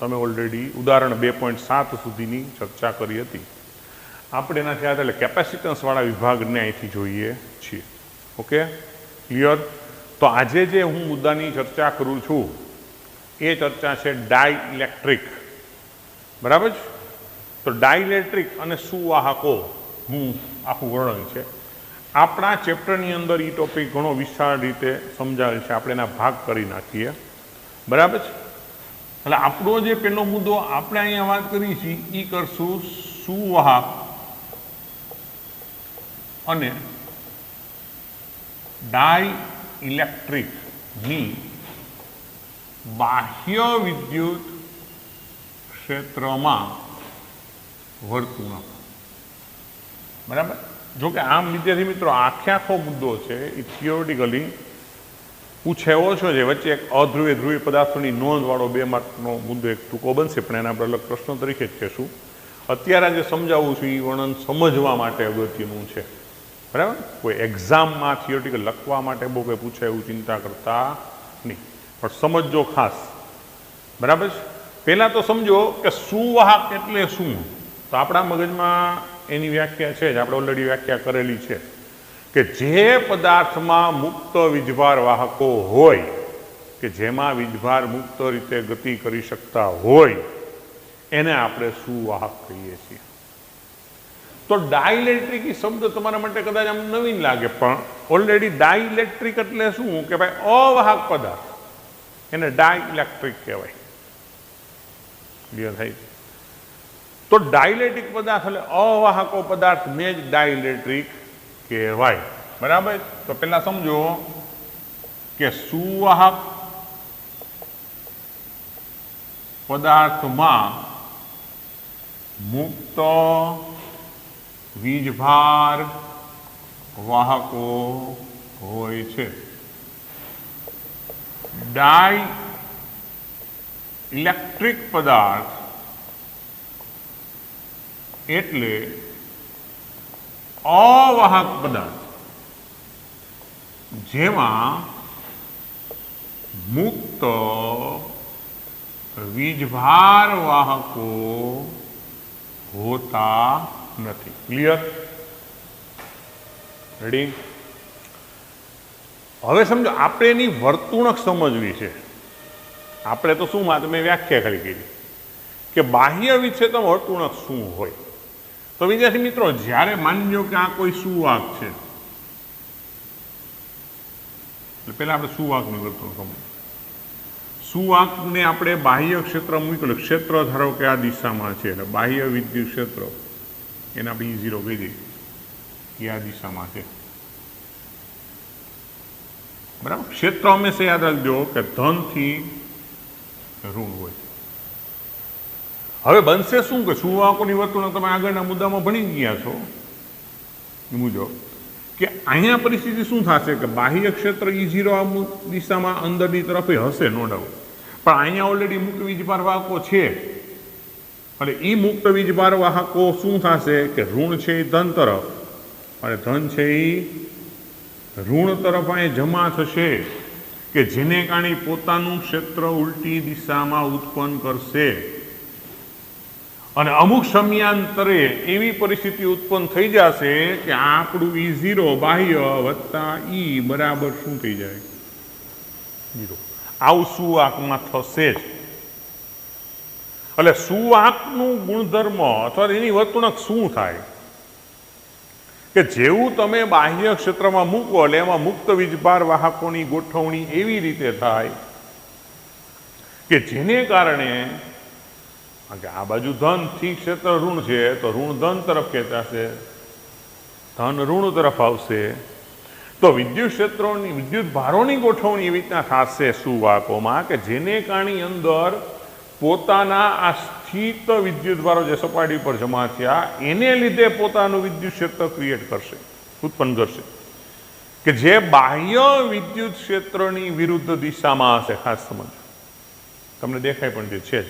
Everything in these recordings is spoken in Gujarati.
તમે ઓલરેડી ઉદાહરણ 2.7 સુધીની ચર્ચા કરી હતી. આપણે એનાથી આ એટલે કેપેસિટન્સવાળા વિભાગને અહીંથી જોઈએ છીએ. Okay, clear? તો આજે જે હું મુદ્દાની ચર્ચા કરું છું એ ચર્ચા છે ડાઇલેક્ટ્રિક. બરાબર છે? તો ડાઇલેક્ટ્રિક અને સુવાહકો હું આખું વર્ણન છે. આપણા ચેપ્ટરની અંદર એ ટોપિક ઘણો વિશાળ રીતે સમજાવેલ છે. આપણે એના ભાગ કરી નાખીએ. બરાબર છે? એટલે આપણો જે પહેલો મુદ્દો આપણે અહીંયા વાત કરી છે એ કરશું સુવાહક અને ડાઇલેક્ટ્રિકની બાહ્ય વિદ્યુત ક્ષેત્રમાં વર્તણૂક. બરાબર? જો કે આમ વિદ્યાર્થી મિત્રો આખો મુદ્દો છે એ થિયોરિટિકલી પૂછે એવો છે. વચ્ચે એક અધ્રુવીય ધ્રુવીય પદાર્થોની નોંધવાળો 2 માર્કનો મુદ્દો એક ટૂંકો બનશે, પણ એના આપણે અલગ પ્રશ્નો તરીકે જ કહેશું. અત્યારે જે સમજાવું છું એ વર્ણન સમજવા માટે અગત્યનું છે. બરાબર? કોઈ એક્ઝામમાં થિયોરિટિકલ લખવા માટે બહુ કંઈ પૂછે એવું ચિંતા કરતા નહીં, પણ સમજો ખાસ. બરાબર છે? પહેલાં તો સમજો કે સુવાહક એટલે શું. તો આપણા મગજમાં એની વ્યાખ્યા છે જ, આપણે ઓલરેડી વ્યાખ્યા કરેલી છે કે જે પદાર્થમાં મુક્ત વીજભાર વાહકો હોય, કે જેમાં વીજભાર મુક્ત રીતે ગતિ કરી શકતા હોય, એને આપણે સુવાહક કહીએ છીએ. તો ડાઇલેક્ટ્રિક એ શબ્દ તમારા માટે કદાચ આમ નવીન લાગે, પણ ઓલરેડી ડાઇલેક્ટ્રિક એટલે શું કે ભાઈ અવાહક પદાર્થ, એને ડાઇલેક્ટ્રિક કહેવાય. ક્લિયર થાય? તો ડાઇલેક્ટ્રિક પદાર્થ એટલે અવાહકો પદાર્થને જ ડાઇલેક્ટ્રિક કહેવાય. બરાબર? તો પહેલા સમજો કે સુવાહક પદાર્થમાં મુક્ત વીજભાર વાહકો હોય છે. ડાઇલેક્ટ્રિક પદાર્થ એટલે અવાહક પદાર્થ જેમાં મુક્ત વીજભાર વાહકો હોતા નથી. ક્લિયર? રેડી? હવે સમજો આપણે એની વર્તણૂક સમજવી છે. આપણે તો શું મેં વ્યાખ્યા ખાલી કરી કે બાહ્ય વિક્ષેપમાં વર્તણૂક શું હોય. તો વિદ્યાર્થી મિત્રો, જ્યારે માની લો કે આ કોઈ સુવાહક છે, એટલે પહેલા આપણે સુવાહકની વર્તણૂક સમજો. સુવાહકને આપણે બાહ્ય ક્ષેત્ર મૂકેલું, ક્ષેત્ર ધારો કે આ દિશામાં છે, એટલે બાહ્ય વિદ્યુત ક્ષેત્ર એને આપણે E0 કહી દઈએ કે આ દિશામાં છે. બરાબર? ક્ષેત્ર હંમેશા યાદ રાખજો કે ધનથી ઋણ હોય. હવે બનશે શું કે સુવાહકોની વર્તણૂક તમે આગળના મુદ્દામાં ભણી ગયા છો એ મુજબ કે અહીંયા પરિસ્થિતિ શું થશે કે બાહ્ય ક્ષેત્ર E0 આ દિશામાં અંદરની તરફ હશે, નો ડાઉટ, પણ અહીંયા ઓલરેડી મુક્ત વીજભાર વાહકો છે. એટલે એ મુક્ત વીજભાર વાહકો શું થશે કે ઋણ છે એ ધન તરફ અને ધન છે એ ઋણ તરફ અહીંયા જમા થશે, કે જેને કારણે પોતાનું ક્ષેત્ર ઉલટી દિશામાં ઉત્પન્ન કરશે. અને અમુક સમયાંતરે એવી પરિસ્થિતિ ઉત્પન્ન થઈ જશે કે આપણું E0 બાહ્ય વત્તા E બરાબર શું થઈ જાય? 0. આવું સુવાહકમાં થશે જ. એટલે સુવાહકનું ગુણધર્મ અથવા એની વર્તણૂક શું થાય કે જેવું તમે બાહ્ય ક્ષેત્રમાં મૂકો એટલે એમાં મુક્ત વીજભાર વાહકોની ગોઠવણી એવી રીતે થાય કે જેને કારણે આ બાજુ ધનથી ક્ષેત્ર ઋણ છે તો ઋણ ધન તરફ ખેંચાશે, ધન ઋણ તરફ આવશે. તો વિદ્યુત ક્ષેત્રોની વિદ્યુત ભારોની ગોઠવણી એવી રીતના થશે સુવાહકોમાં કે જેને કારણે અંદર પોતાના આ સ્થિત વિદ્યુત ભારો જે સપાટી પર જમા થયા એને લીધે પોતાનું વિદ્યુત ક્ષેત્ર ક્રિએટ કરશે, ઉત્પન્ન કરશે, કે જે બાહ્ય વિદ્યુત ક્ષેત્રની વિરુદ્ધ દિશામાં હશે. ખાસ સમજો, તમને દેખાય પણ જે છે.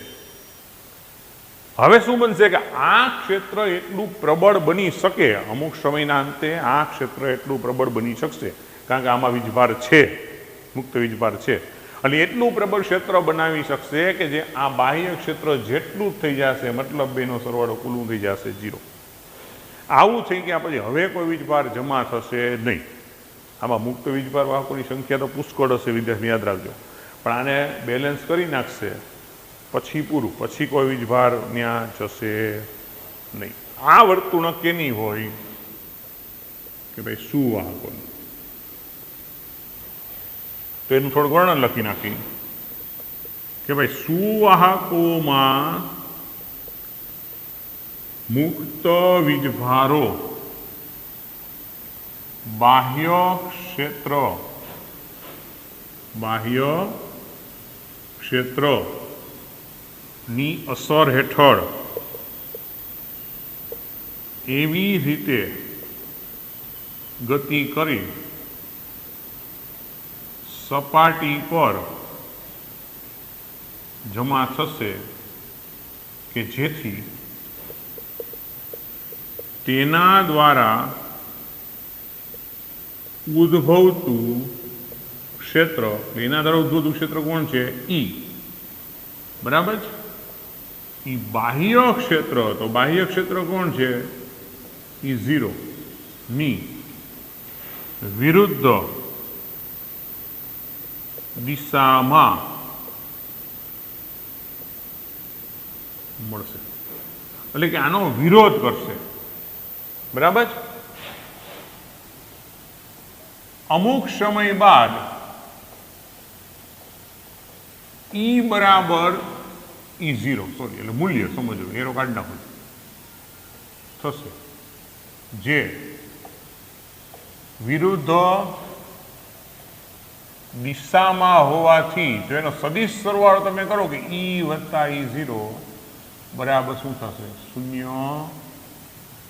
હવે શું બનશે કે આ ક્ષેત્ર એટલું પ્રબળ બની શકે, અમુક સમયના અંતે આ ક્ષેત્ર એટલું પ્રબળ બની શકશે કારણ કે આમાં વીજભાર છે, મુક્ત વીજભાર છે. અને એટલું પ્રબળ ક્ષેત્ર બનાવી શકશે કે જે આ બાહ્ય ક્ષેત્ર જેટલું જ થઈ જશે, મતલબ બેનો સરવાળો કુલું થઈ જશે 0. આવું થઈ ગયા પછી હવે કોઈ વીજભાર જમા થશે નહીં. આમાં મુક્ત વીજભાર વાહકોની સંખ્યા તો પુષ્કળ હશે, વિદ્યાર્થી યાદ રાખજો, પણ આને બેલેન્સ કરી નાખશે પછી પૂરું, પછી કોઈ વીજભાર ત્યાં જશે નહીં. આ વર્તુળક કેની હોય કે ભાઈ સુવાહકોની. તો એનું થોડું વર્ણન લખી નાખી કે ભાઈ સુવાહકોમાં મુક્ત વીજભારો બાહ્ય ક્ષેત્રની અસર હેઠળ એવી રીતે ગતિ કરી સપાટી પર જમા થશે કે જેથી તેના દ્વારા ઉદ્ભવતું ક્ષેત્ર, એના દ્વારા ઉદ્ભવતું ક્ષેત્ર કોણ છે? ઈ. બરાબર છે? ઈ બાહ્ય ક્ષેત્ર, તો બાહ્ય ક્ષેત્ર કોણ છે? ઈ 0 ની વિરુદ્ધ દિશામાં મળશે, એટલે કે આનો વિરોધ કરશે. બરાબર. અમુક સમય બાદ ઈ બરાબર E0, સોરી, એટલે મૂલ્ય સમજો, એરો કાઢી નાખો, થશે જે વિરુદ્ધ દિશામાં હોવાથી જો એનો સદિશ સરવાળો તમે કરો કે ઈ વત્તા E0 બરાબર શું થશે? 0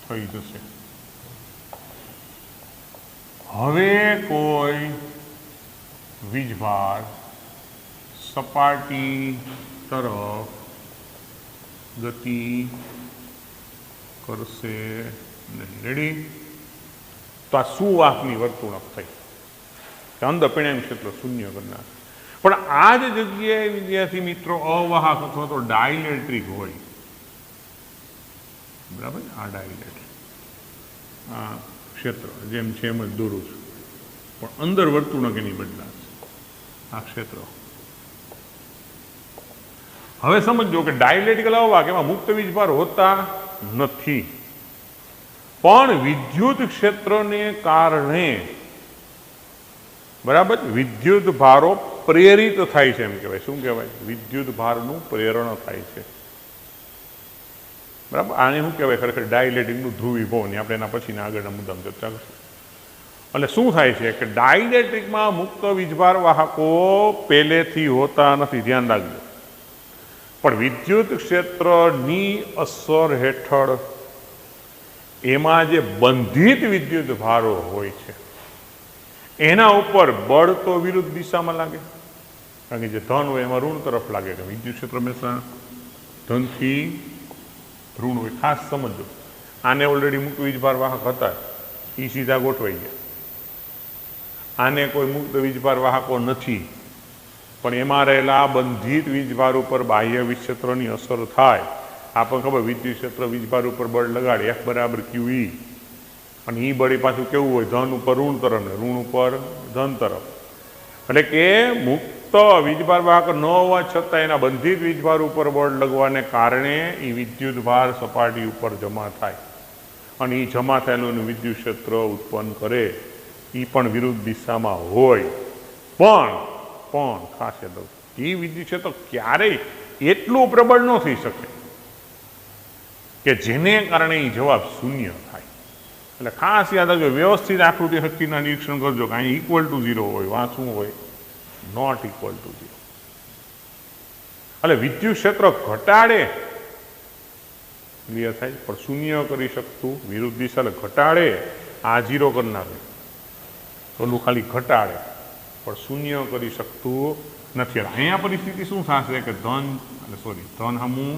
થઈ જશે. હવે કોઈ વીજભાર સપાટી તરફ ગતિ કરશે નહીં. રેડી? તો આ સુવાહકની વર્તુળક થઈ, અંદર પરિણામી ક્ષેત્ર 0 કરનાર. પણ આ જ જગ્યાએ વિદ્યાર્થી મિત્રો અવાહક અથવા તો ડાઇલેક્ટ્રિક હોય. બરાબર? આ ડાઇલેક્ટ્રિક, આ ક્ષેત્ર જેમ છે એમ જ દોરું છું, પણ અંદર વર્તુળક એની બદલાશે, આ ક્ષેત્ર. હવે સમજો કે ડાઇલેક્ટ્રિકલ અવાહક એમાં મુક્ત વીજભાર હોતા નથી, પણ વિદ્યુત ક્ષેત્રને કારણે બરાબર વિદ્યુત ભારો પ્રેરિત થાય છે, એમ કહેવાય. શું કહેવાય? વિદ્યુત ભારનું પ્રેરણ થાય છે. બરાબર. આને શું કહેવાય ખરેખર? ડાઇલેક્ટ્રિકનું ધ્રુવીભવન. આપણે એના પછીના આગળના મુદ્દામાં ચર્ચા કરીશું. એટલે શું થાય છે કે ડાઇલેક્ટ્રિકમાં મુક્ત વીજભાર વાહકો પહેલેથી હોતા નથી, ધ્યાન રાખજો, પણ વિદ્યુત ક્ષેત્રની અસર હેઠળ એમાં જે બંધિત વિદ્યુત ભારો હોય છે એના ઉપર બળ તો વિરુદ્ધ દિશામાં લાગે, કારણ કે જે ધન હોય એમાં ઋણ તરફ લાગે, કે વિદ્યુત ક્ષેત્ર હંમેશા ધનથી ઋણ હોય. ખાસ સમજો, આને ઓલરેડી મુક્ત વીજભાર વાહક હતા, એ સીધા ગોઠવાઈ ગયા. આને કોઈ મુક્ત વીજભાર વાહકો નથી, પણ એમાં રહેલા બંધિત વીજભાર ઉપર બાહ્ય વીજક્ષેત્રની અસર થાય. આપણને ખબર, વિદ્યુત ક્ષેત્ર વીજભાર ઉપર બળ લગાડે, F બરાબર QE, અને એ બળ પાછું કેવું હોય? ધન ઉપર ઋણ તરફ ને ઋણ ઉપર ધન તરફ. એટલે કે મુક્ત વીજભાર વાહક ન હોવા છતાં એના બંધિત વીજભાર ઉપર બળ લગવાને કારણે એ વિદ્યુત ભાર સપાટી ઉપર જમા થાય, અને એ જમા થયેલું વિદ્યુત ક્ષેત્ર ઉત્પન્ન કરે, એ પણ વિરુદ્ધ દિશામાં હોય. પણ ખાસ યાદ રાખો, એ વિદ્યુત ક્ષેત્ર ક્યારેય એટલું પ્રબળ ન થઈ શકે કે જેને કારણે એ જવાબ 0 થાય. એટલે ખાસ યાદ રાખજો, વ્યવસ્થિત આકૃતિ શક્તિના નિરીક્ષણ કરજો કે અહીં ઇક્વલ ટુ 0 હોય, વાં શું હોય? Not equal to 0. એટલે વિદ્યુત ક્ષેત્ર ઘટાડે ક્લિયર થાય, પણ 0 કરી શકતું વિરુદ્ધ દિશા. એટલે ઘટાડે આ 0 કરી નાખે, ઓલું ખાલી ઘટાડે પણ 0 કરી શકતું નથી. અહીંયા પરિસ્થિતિ શું થશે કે ધન સામું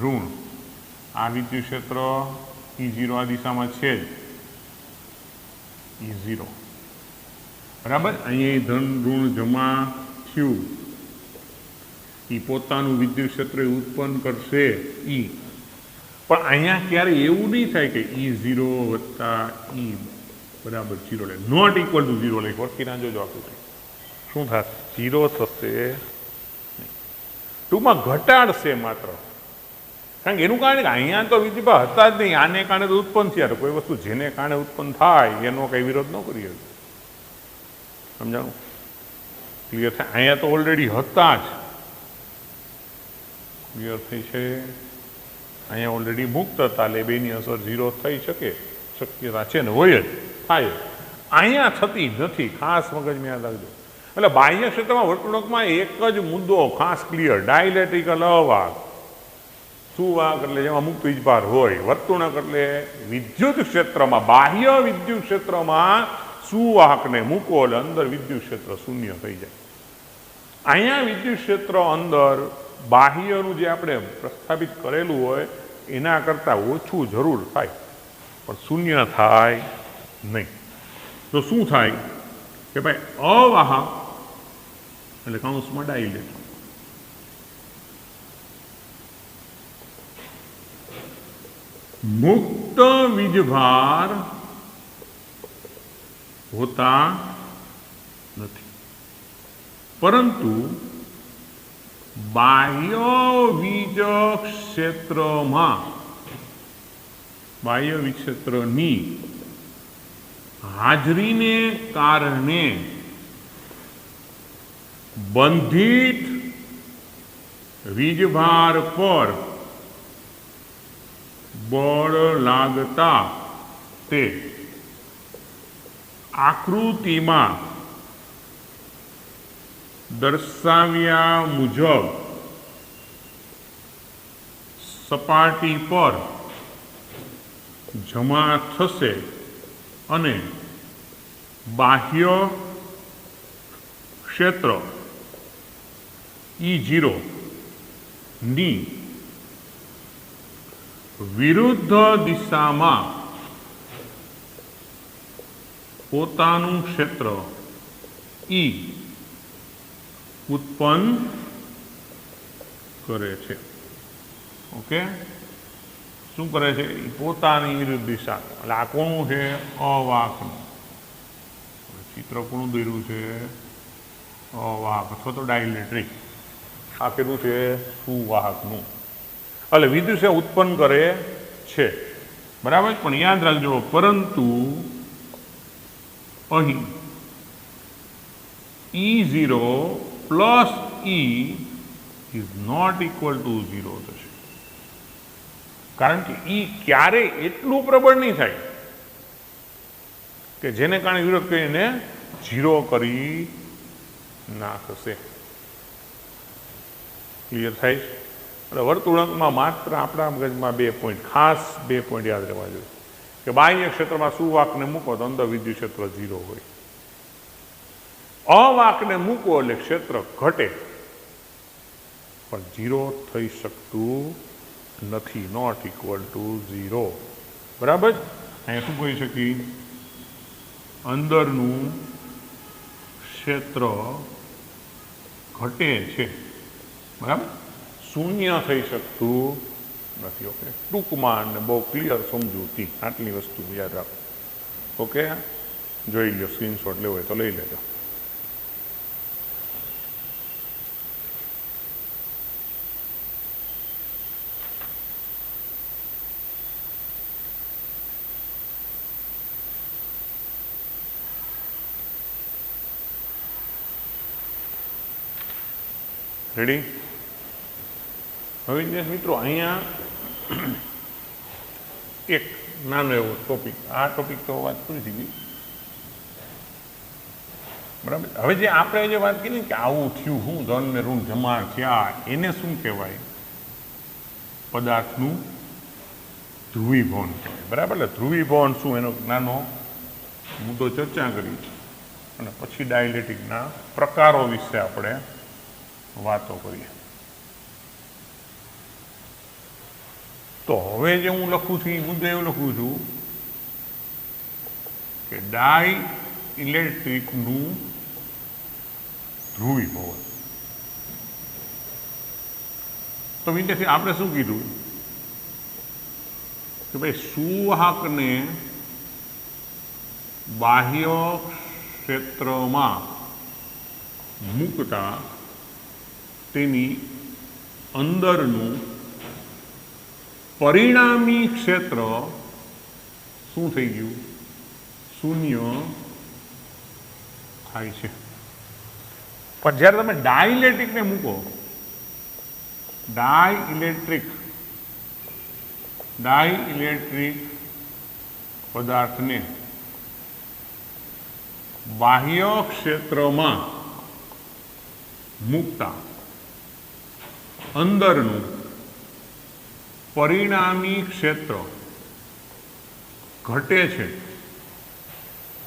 ઋણ, આ વિદ્યુત ક્ષેત્ર E0 આ દિશામાં છે જ, E0 બરાબર. અહીંયા ધન ઋણ જમા થયું એ પોતાનું વિદ્યુત ક્ષેત્ર ઉત્પન્ન કરશે ઈ, પણ અહીંયા ક્યારે એવું નહીં થાય કે E0 વત્તા E બરાબર 0 લે, નોટ ઇક્વલ ટુ 0 લે. વળખી ના જોજો આખું શું થશે, 0 થશે. ટૂંકમાં ઘટાડશે માત્ર, કારણ કે એનું કારણ કે અહીંયા તો વિદ્યુતભાર હતા જ નહીં, આને કારણે તો ઉત્પન્ન થયા. કોઈ વસ્તુ જેને કારણે ઉત્પન્ન થાય એનો કંઈ વિરોધ ન કરીએ. સમજાણું? ક્લિયર થાય? અહીંયા તો ઓલરેડી હતા જ. ક્લિયર થઈ છે? અહીંયા ઓલરેડી મુક્ત હતા, એટલે બેની અસર 0 થઈ શકે, શક્યતા છે ને હોય જ, થાય. અહીંયા થતી નથી, ખાસ મગજમાં યાદ રાખજો. એટલે બાહ્ય ક્ષેત્રમાં વર્તુળકમાં એક જ મુદ્દો ખાસ ક્લિયર, ડાયલેક્ટ્રિકલ અવાહક. સુવાહક એટલે જેમાં મુક્ત વીજભાર હોય, વર્તુળક એટલે વિદ્યુત ક્ષેત્રમાં, બાહ્ય વિદ્યુત ક્ષેત્રમાં સુવાહકને મૂકો એટલે અંદર વિદ્યુત ક્ષેત્ર શૂન્ય થઈ જાય. અહીંયા વિદ્યુત ક્ષેત્ર અંદર બાહ્યનું જે આપણે પ્રસ્થાપિત કરેલું હોય એના કરતાં ઓછું જરૂર થાય, પણ શૂન્ય થાય નહીં. તો શું થાય કે ભાઈ અવાહક એટલે કૌંસમાં ડાયલેક્ટ્રિક, मुक्त वीजभार होता नहीं, परंतु बाह्य वीज क्षेत्र ની હાજરીને કારણે બંધિત વીજભાર પર બળ લાગતા તે આકૃતિમાં દર્શાવ્યા મુજબ સપાટી પર જમા થશે અને બાહ્ય ક્ષેત્ર E0 ની વિરુદ્ધ દિશામાં પોતાનું ક્ષેત્ર E ઉત્પન્ન કરે છે. ઓકે, શું કરે છે? પોતાની વિરુદ્ધ દિશા. એટલે આ કોનું છે? અવાહકનું. ચિત્ર કોનું દોર્યું છે? અવાહક અથવા તો ડાયલેક્ટ્રિક. આ કેટલું છે? સુવાહકનું. એટલે વિદ્યુત ઉત્પન્ન કરે છે, બરાબર. પણ યાદ રાખજો, પરંતુ અહીં E0 plus E is not equal to 0 થશે, કારણ કે E ક્યારે એટલું પ્રબળ નહીં થાય કે જેને કારણે વિરોધ કરીને 0 કરી નાખશે. ક્લિયર થાય? એટલે વર્તુળકમાં માત્ર આપણા મગજમાં 2 પોઈન્ટ, ખાસ 2 પોઈન્ટ યાદ રહેવા જોઈએ કે બાહ્ય ક્ષેત્રમાં સુવાહકને મૂકો તો અંદર વિદ્યુત ક્ષેત્ર 0 હોય, અવાહકને મૂકો એટલે ક્ષેત્ર ઘટે, પણ 0 થઈ શકતું નથી, નોટ ઇક્વલ ટુ 0. બરાબર. અહીંયા શું કહી શકીએ? અંદરનું ક્ષેત્ર ઘટે છે, બરાબર, શૂન્ય થઈ શકતું નથી. ઓકે, ટૂંકમાં અને બહુ ક્લિયર સમજૂતી આટલી વસ્તુ યાદ રાખો. ઓકે, જોઈ લો, સ્ક્રીનશોટ લેવો હોય તો લઈ લેજો. રેડી? હવે મિત્રો અહીંયા એક નાનો એવો ટોપિક, આ ટોપિક તો વાત પૂરી થઈ ગઈ, બરાબર. હવે જે આપણે જે વાત કરી કે આવું થયું, હું ધન ને ઋણ જમા થયા, એને શું કહેવાય? પદાર્થનું ધ્રુવીભવન કહેવાય, બરાબર. એટલે ધ્રુવીભવન શું, એનો નાનો મુદ્દો ચર્ચા કરી અને પછી ડાયલેક્ટ્રિકના પ્રકારો વિશે આપણે વાતો કરીએ. તો હવે જે હું લખું છું એ મુદ્દે એવું લખું છું કે ડાઇલેક્ટ્રિકનું ધ્રુવીભવન. તો વિદ્યાર્થી આપણે શું કીધું કે ભાઈ સુવાહકને બાહ્ય ક્ષેત્રમાં મૂકતા તેની અંદરનું પરિણામી ક્ષેત્ર શું થઈ ગયું? શૂન્ય થાય છે. પણ જ્યારે તમે ડાઇલેક્ટ્રિકને મૂકો, ડાઇલેક્ટ્રિક પદાર્થને બાહ્ય ક્ષેત્રમાં મૂકતા અંદરનું પરિણામી ક્ષેત્ર ઘટે છે.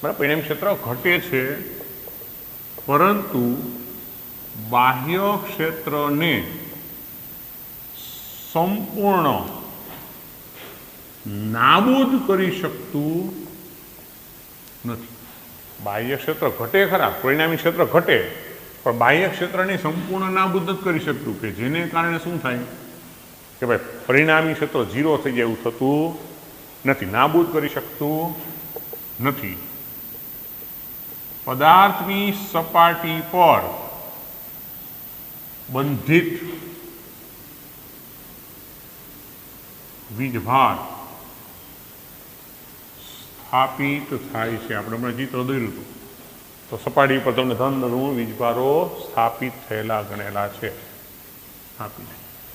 બરાબર, પરિણામી ક્ષેત્ર ઘટે છે, પરંતુ બાહ્ય ક્ષેત્રને સંપૂર્ણ નાબૂદ કરી શકતું નથી. બાહ્ય ક્ષેત્ર ઘટે ખરા, પરિણામી ક્ષેત્ર ઘટે, પણ બાહ્ય ક્ષેત્રની સંપૂર્ણ નાબૂદ નથી કરી શકતું, કે જેને કારણે શું થાય કે ભાઈ પરિણામી ક્ષેત્ર 0 થઈ જાય એવું થતું નથી, નાબૂદ કરી શકતું નથી. પદાર્થની સપાટી પર બંધિત વીજભાર સ્થાપિત થાય છે. આપણે હમણાં ચિત્ર દોર્યું હતું, તો સપાટી પર તમને ધન ઋણ વીજભારો સ્થાપિત થયેલા ગણેલા છે.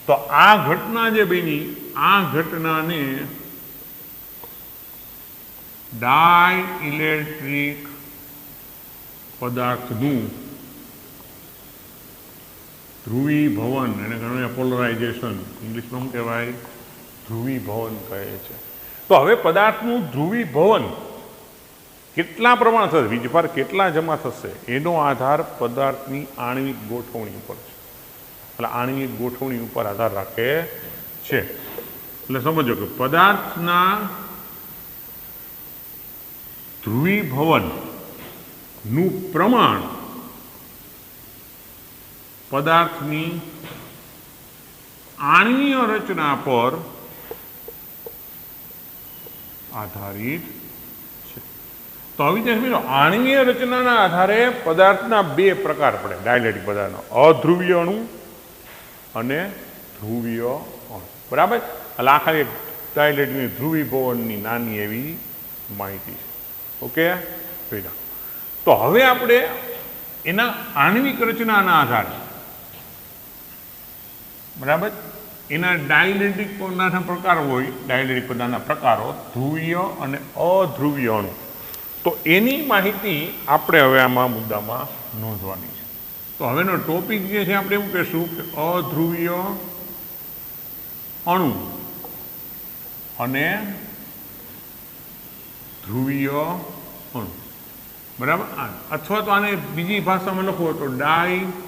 તો આ ઘટના જે બની, આ ઘટનાને ડાઇલેક્ટ્રિક પદાર્થનું ધ્રુવીભવન, એને ઘણું પોલરાઇઝેશન, ઇંગ્લિશમાં શું કહેવાય? ધ્રુવીભવન કહે છે. તો હવે પદાર્થનું ધ્રુવીભવન કેટલા પ્રમાણ થશે, વીજભાર કેટલા જમા થશે, એનો આધાર પદાર્થની આણ્વિક ગોઠવણી ઉપર છે. એટલે આણ્વિક ગોઠવણી ઉપર આધાર રાખે છે. એટલે સમજો કે પદાર્થના ધ્રુવીભવનનું પ્રમાણ પદાર્થની આણ્વીય રચના પર આધારિત છે. તો આવી રીતે આણ્વીય રચનાના આધારે પદાર્થના બે પ્રકાર પડે ડાયલેક્ટ્રિક પદાર્થનો, અધ્રુવીય અણુ અને ધ્રુવીય અણુ. બરાબર, એટલે આખા એક ડાયલેક્ટ્રિકની ધ્રુવીભવનની નાની એવી માહિતી છે. ઓકે, તો હવે આપણે એના આણ્વિક રચનાના આધારે, બરાબર, એના ડાયલેક્ટ્રિક પદાર્થના પ્રકાર હોય, ડાયલેક્ટ્રિક પદાર્થના પ્રકારો ધ્રુવીય અને અધ્રુવીય અણુ, તો એની માહિતી આપણે હવે આમાં મુદ્દામાં નોંધવાની છે. તો હવેનો ટોપિક જે છે આપણે એવું કહેશું કે અધ્રુવીય અણુ અને ધ્રુવીય અણુ. બરાબર, અથવા તો આને બીજી ભાષામાં લખવું તો ડાઇલેક્ટ્રિક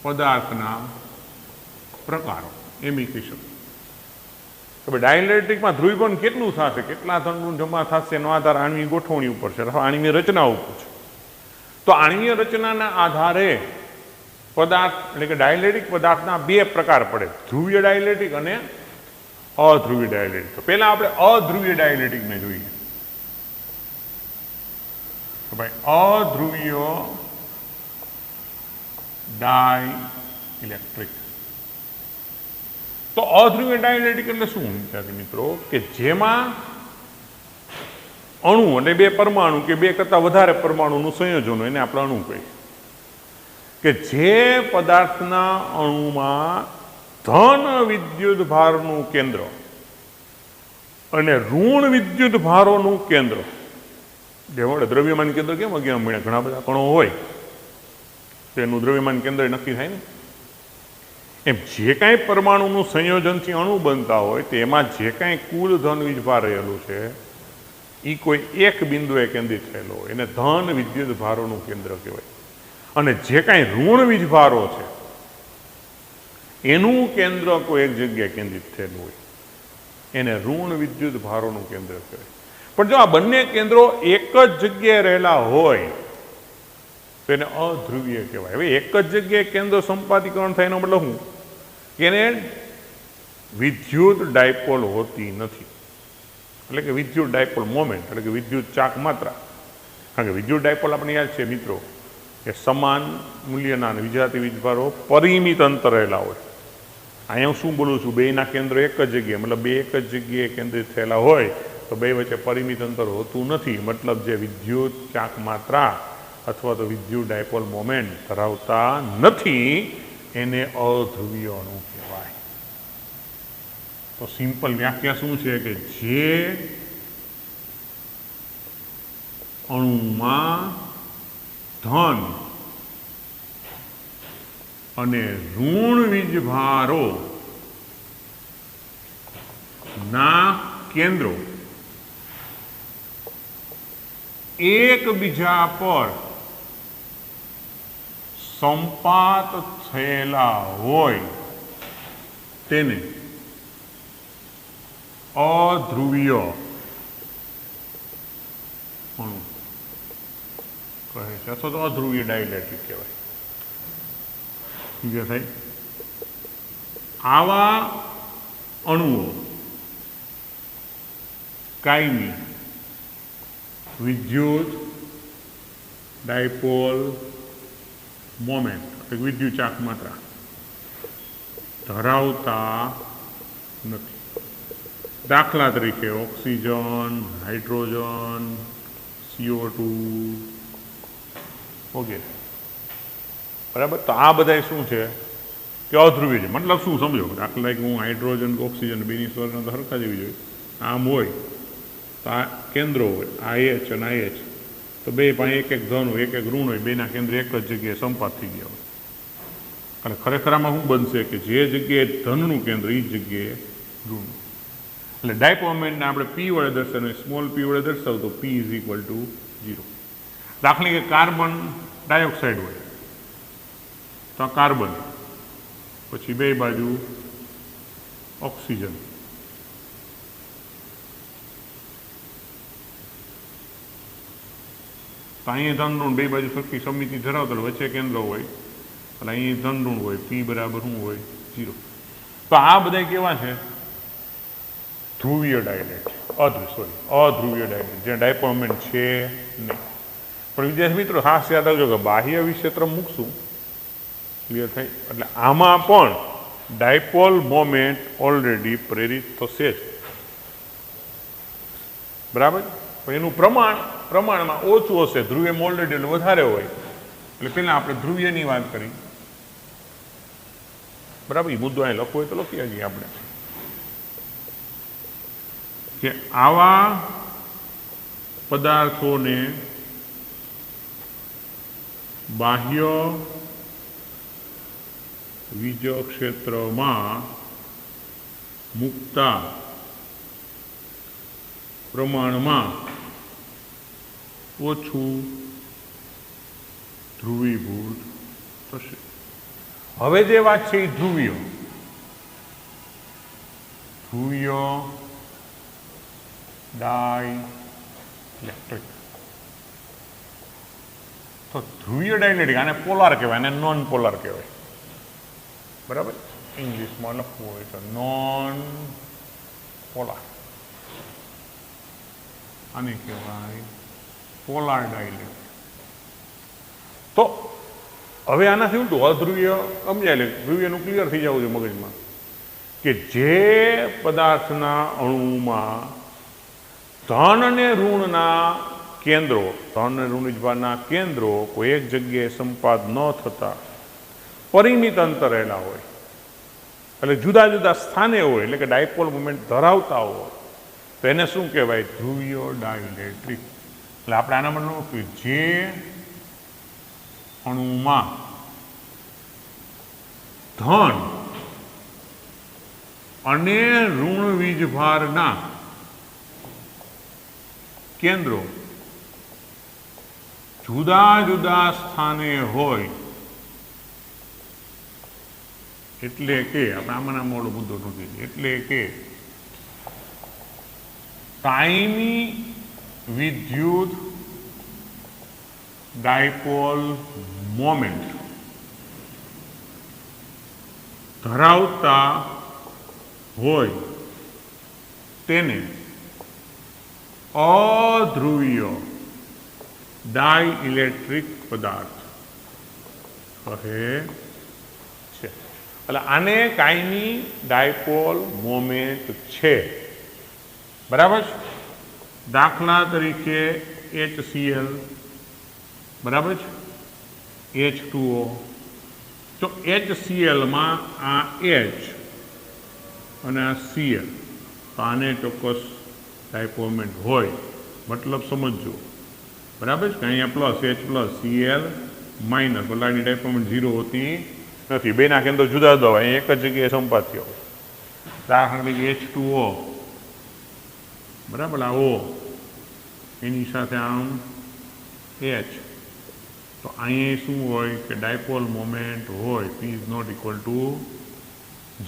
પદાર્થના પ્રકારો, એમ કહી શકું. તો ડાયલેક્ટ્રિકમાં ધ્રુવીભવન કેટલું થશે, કેટલા ધન જમા થશે, એનો આધાર આણ્વીય ગોઠવણી ઉપર છે અથવા આણ્વીય રચના ઉપર છે. તો આણ્વીય રચનાના આધારે પદાર્થ એટલે કે ડાયલેક્ટ્રિક પદાર્થના બે પ્રકાર પડે, ધ્રુવીય ડાયલેક્ટ્રિક અને અધ્રુવીય ડાયલેક્ટ્રિક. તો પહેલા આપણે અધ્રુવીય ડાયલેક્ટ્રિકને જોઈએ. તો ભાઈ અધ્રુવીય ડાઇલેક્ટ્રિક. તો અધ્રુવીય ડાઇલેક્ટ્રિક એટલે શું વિદ્યાર્થી મિત્રો? કે જેમાં અણુ અને બે પરમાણુ કે બે કરતાં વધારે પરમાણુનું સંયોજન, એને આપણે અણુ કહીએ. કે જે પદાર્થના અણુમાં ધન વિદ્યુત ભારનું કેન્દ્ર અને ઋણ વિદ્યુત ભારોનું કેન્દ્ર, જે દ્રવ્યમાન કેન્દ્ર કેમ અગિયાર ઘણા બધા કણો હોય તેનું દ્રવ્યમાન કેન્દ્ર નક્કી થાય ને, એમ જે કાંઈ પરમાણુનું સંયોજનથી અણુ બનતા હોય તેમાં જે કાંઈ કુલ ધન વીજભાર રહેલું છે એ કોઈ એક બિંદુએ કેન્દ્રિત થયેલો હોય એને ધન વિદ્યુત ભારોનું કેન્દ્ર કહેવાય. અને જે કાંઈ ઋણ વીજભારો છે એનું કેન્દ્ર કોઈ એક જગ્યાએ કેન્દ્રિત થયેલું હોય એને ઋણ વિદ્યુત ભારોનું કેન્દ્ર કહેવાય. પણ જો આ બંને કેન્દ્રો એક જ જગ્યાએ રહેલા હોય તો એને અધ્રુવીય કહેવાય. હવે એક જ જગ્યાએ કેન્દ્ર સંપાતીકરણ થાય એનો મતલબ શું કે એને વિદ્યુત ડાયપોલ હોતી નથી, એટલે કે વિદ્યુત ડાયપોલ મોમેન્ટ, એટલે કે વિદ્યુત ચાક માત્રા. કારણ કે વિદ્યુત ડાયપોલ આપણને યાદ છે મિત્રો કે સમાન મૂલ્યના અને વિજાતી વીજભારો પરિમિત અંતર રહેલા હોય. અહીંયા હું શું બોલું છું, બેના કેન્દ્રો એક જ જગ્યાએ, મતલબ બે એક જ જગ્યાએ કેન્દ્રિત થયેલા હોય તો બે વચ્ચે પરિમિત અંતર હોતું નથી. મતલબ જે વિદ્યુત ચાક માત્રા અથવા તો વિદ્યુત ડાયપોલ મોમેન્ટ ધરાવતા નથી એને અધ્રુવીય અણુ કહેવાય. તો સિમ્પલ વ્યાખ્યા શું છે કે જે અણુમાં ધન અને ઋણ વીજભારો ના કેન્દ્રો એકબીજા પર સંપાત થયેલા હોય તેને અધ્રુવીય અણુ કહે છે, અથવા તો અધ્રુવીય ડાઇલેક્ટ્રિક કહેવાય. ઠીક છે. આવા અણુઓ કાયમી વિદ્યુત ડાયપોલ મોમેન્ટ, વિદ્યુત ચાક માત્રા ધરાવતા નથી. દાખલા તરીકે ઓક્સિજન, હાઇડ્રોજન, CO2 વગેરે. બરાબર. તો આ બધા શું છે કે અધ્રુવીય છે. મતલબ શું સમજો, દાખલા તરીકે હું હાઇડ્રોજન ઓક્સિજન બેની સ્વરના હરખા જેવી જોઈએ, આમ હોય તો આ કેન્દ્રો હોય IH અને IH, તો બે પાસે એક એક ધન હોય એક એક ઋણ હોય, બેના કેન્દ્ર એક જ જગ્યાએ સંપાત થઈ ગયા હોય. અને ખરેખર આમાં શું બનશે કે જે જગ્યાએ ધનનું કેન્દ્ર એ જગ્યાએ ઋણ. એટલે ડાયપોલ મોમેન્ટને આપણે P વડે દર્શાવીએ, સ્મોલ p વડે દર્શાવું તો P = 0. દાખલા કે કાર્બન ડાયોક્સાઇડ હોય તો આ કાર્બન, પછી બે બાજુ ઓક્સિજન, તો અહીંયા ધન ઋણ બે બાજુ સરખી સમિતિ ધરાવતા વચ્ચે કેન્દ્ર હોય અને અહીં ધન ઋણ હોય, P બરાબર શું હોય 0. તો આ બધા કેવા છે ધ્રુવીય ડાયલેક્ટ્રિક, અધ્રુવીય ડાયલેક્ટ્રિક, જે ડાયપોલ મોમેન્ટ છે નહીં. પણ વિદ્યાર્થી મિત્રો ખાસ યાદ રાખજો કે બાહ્ય વિક્ષેત્ર મૂકશું, ક્લિયર થાય, એટલે આમાં પણ ડાયપોલ મોમેન્ટ ઓલરેડી પ્રેરિત થશે જ. બરાબર. પણ એનું પ્રમાણમાં ઓછું હશે, ધ્રુવીય ઓલરેડી એટલે વધારે હોય. એટલે પહેલાં આપણે ધ્રુવીયની વાત કરી. બરાબર. એ મુદ્દો અહીં લખવો હોય તો લખીએ છીએ આપણે કે આવા પદાર્થોને બાહ્ય વીજ ક્ષેત્રમાં મુકતા પ્રમાણમાં ઓછું ધ્રુવીભૂત થશે. હવે જે વાત છે એ ધ્રુવીય ડાઇલેક્ટ્રિક. તો ધ્રુવીય ડાઇલેક્ટ્રિક આને પોલાર કહેવાય, આને નોન પોલાર કહેવાય. બરાબર. ઇંગ્લિશમાં લખવું હોય તો નોન પોલાર, આને કહેવાય પોલાર ડાઇલેક્ટ્રિક. તો હવે આનાથી ઉલટું અધ્રુવીય સમજાય, એટલે ધ્રુવીયનું ક્લિયર થઈ જવું છે મગજમાં કે જે પદાર્થના અણુમાં ધન અને ઋણના કેન્દ્રો, ધન અને ઋણ વીજભારના કેન્દ્રો કોઈ એક જગ્યાએ સંપાદ ન થતા પરિમિત અંતર રહેલા હોય, એટલે જુદા જુદા સ્થાને હોય, એટલે કે ડાયપોલ મોમેન્ટ ધરાવતા હોય, તો એને શું કહેવાય ધ્રુવીય ડાઇલેક્ટ્રિક. એટલે આપણે આના મતલબ કે જે અણુમાં ધન અને ઋણ વીજભારના કેન્દ્રો જુદા જુદા સ્થાને હોય, એટલે કે આપણે આમાં મોડો મુદ્દો નથી, એટલે કે કાયમી વિદ્યુત ડાયપોલ મોમેન્ટ ધરાવતા હોય તેને અધ્રુવીય ડાઇલેક્ટ્રિક પદાર્થ કહે છે. એટલે આને કાયમી ડાયપોલ મોમેન્ટ છે. બરાબર છે. દાખલા તરીકે HCl, બરાબર છે, H2O. તો HClમાં આ H અને આ Cl, તો આને ચોક્કસ ડાયપોલ મોમેન્ટ હોય. મતલબ સમજજો, બરાબર છે, કે અહીંયા plus H plus Cl minus, ઓલાની ડાયપોલ મોમેન્ટ 0 હોતી નથી. બેના કેન્દ્રો જુદા જુદા હોય, અહીંયા એક જ જગ્યાએ સંપાત્ય હોય. દાખલા તરીકે H2O, બરાબર, આ O એની સાથે આમ H, તો અહીંયા શું હોય કે ડાયપોલ મોમેન્ટ હોય P is not equal to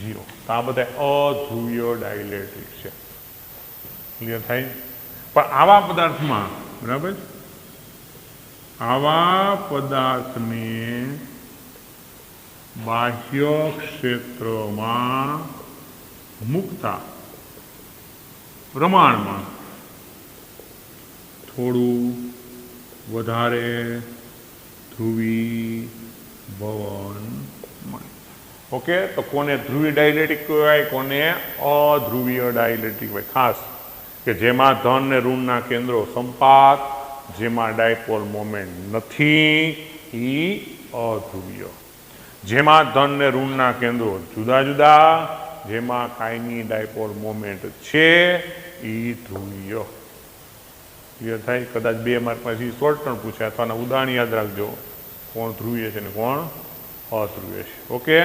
0. તો આ બધા અધ્રુવીય ડાઇલેક્ટ્રિક છે. ક્લિયર થાય? પણ આવા પદાર્થમાં, બરાબર, આવા પદાર્થને બાહ્ય ક્ષેત્રમાં મૂકતા પ્રમાણમાં થોડું વધારે ધ્રુવીભવન મળે. ઓકે, તો કોને ધ્રુવી ડાઇલેક્ટ્રિક કહેવાય, કોને અધ્રુવીય ડાઇલેક્ટ્રિક કહેવાય? ખાસ કે જેમાં ધન ને ઋણના કેન્દ્રો સંપાત, જેમાં ડાયપોલ મોમેન્ટ નથી, એ અધ્રુવીય. જેમાં ધન ને ઋણના કેન્દ્રો જુદા જુદા, જેમાં કાયમી ડાયપોલ મોમેન્ટ છે, એ ધ્રુવીય. ક્લિયર થાય? કદાચ 2 માર્ક પછી શોર્ટ ટર્મ પૂછ્યા અથવા ઉદાહરણ યાદ રાખજો, કોણ ધ્રુવીય છે ને કોણ અધ્રુવીય છે. ઓકે,